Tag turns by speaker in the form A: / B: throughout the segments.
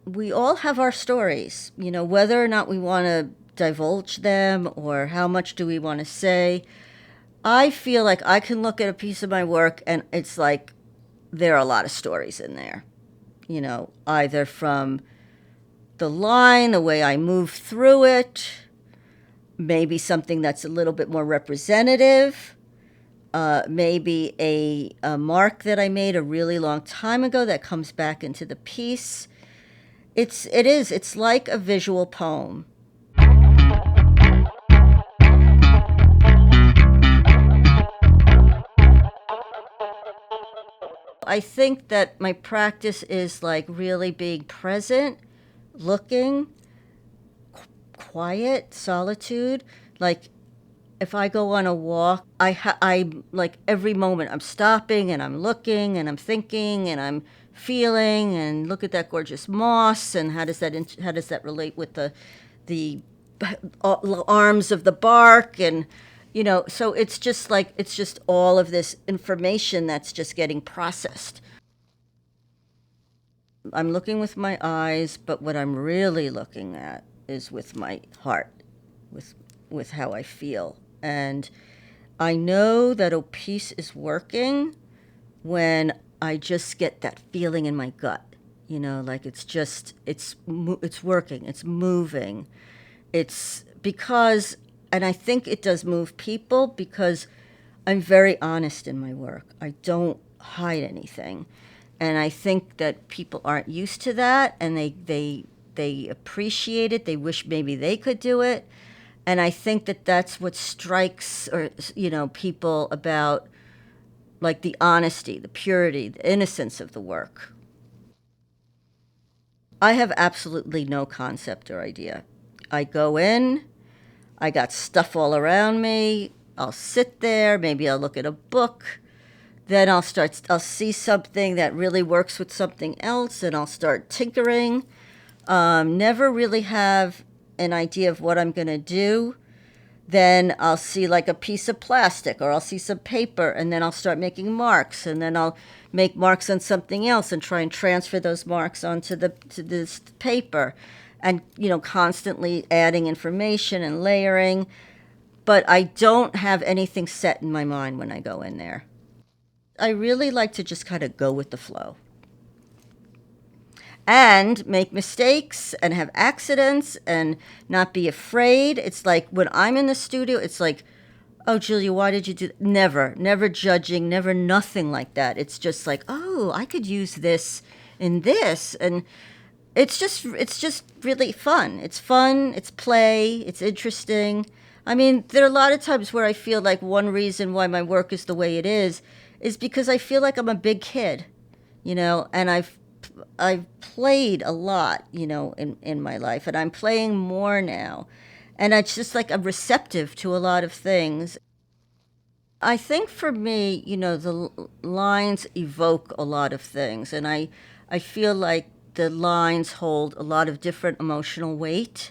A: we all have our stories, whether or not we want to divulge them or how much do we want to say. I feel like I can look at a piece of my work and it's like there are a lot of stories in there, either from the line, the way I move through it, maybe something that's a little bit more representative, maybe a mark that I made a really long time ago that comes back into the piece. It's like a visual poem. I think that my practice is like really being present, looking, quiet, solitude. Like if I go on a walk, I like every moment I'm stopping and I'm looking and I'm thinking and I'm feeling and look at that gorgeous moss and how does that relate with the arms of the bark and so it's just all of this information that's just getting processed. I'm looking with my eyes, but what I'm really looking at is with my heart, with how I feel. And I know that a piece is working when I just get that feeling in my gut. Like it's working, it's moving. It's because, and I think it does move people because I'm very honest in my work. I don't hide anything. And I think that people aren't used to that and they appreciate it. They wish maybe they could do it. And I think that that's what strikes people about like the honesty, the purity, the innocence of the work. I have absolutely no concept or idea. I go in, I got stuff all around me. I'll sit there, maybe I'll look at a book. Then I'll see something that really works with something else and I'll start tinkering. Never really have an idea of what I'm going to do. Then I'll see like a piece of plastic or I'll see some paper and then I'll start making marks and then I'll make marks on something else and try and transfer those marks onto to this paper and constantly adding information and layering. But I don't have anything set in my mind when I go in there. I really like to just kind of go with the flow and make mistakes and have accidents and not be afraid. It's like when I'm in the studio, it's like, oh, Julia, why did you do that? Never judging, never nothing like that. It's just like, oh, I could use this in this. And it's just really fun. It's fun, it's play, it's interesting. I mean, there are a lot of times where I feel like one reason why my work is the way it is because I feel like I'm a big kid, and I've played a lot, in my life, and I'm playing more now. And it's just like I'm receptive to a lot of things. I think for me, the lines evoke a lot of things, and I feel like the lines hold a lot of different emotional weight.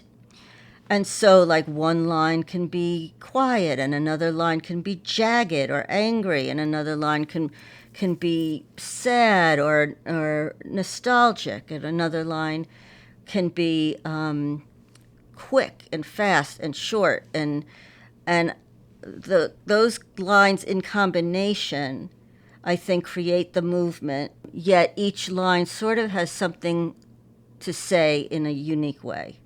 A: And so, like, one line can be quiet, and another line can be jagged or angry, and another line can be sad or nostalgic, and another line can be quick and fast and short, and those lines in combination, I think, create the movement. Yet each line sort of has something to say in a unique way.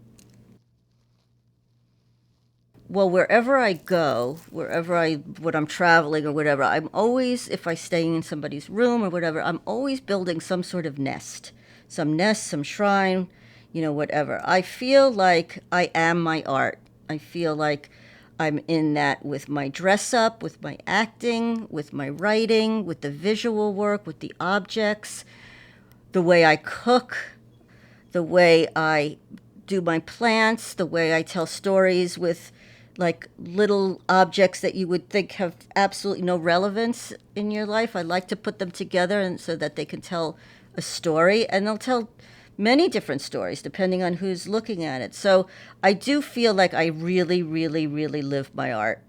A: Well, wherever I go, when I'm traveling or whatever, I'm always, if I stay in somebody's room or whatever, I'm always building some sort of nest, some shrine, whatever. I feel like I am my art. I feel like I'm in that with my dress up, with my acting, with my writing, with the visual work, with the objects, the way I cook, the way I do my plants, the way I tell stories with like little objects that you would think have absolutely no relevance in your life. I like to put them together and so that they can tell a story, and they'll tell many different stories depending on who's looking at it. So I do feel like I really, really, really live my art.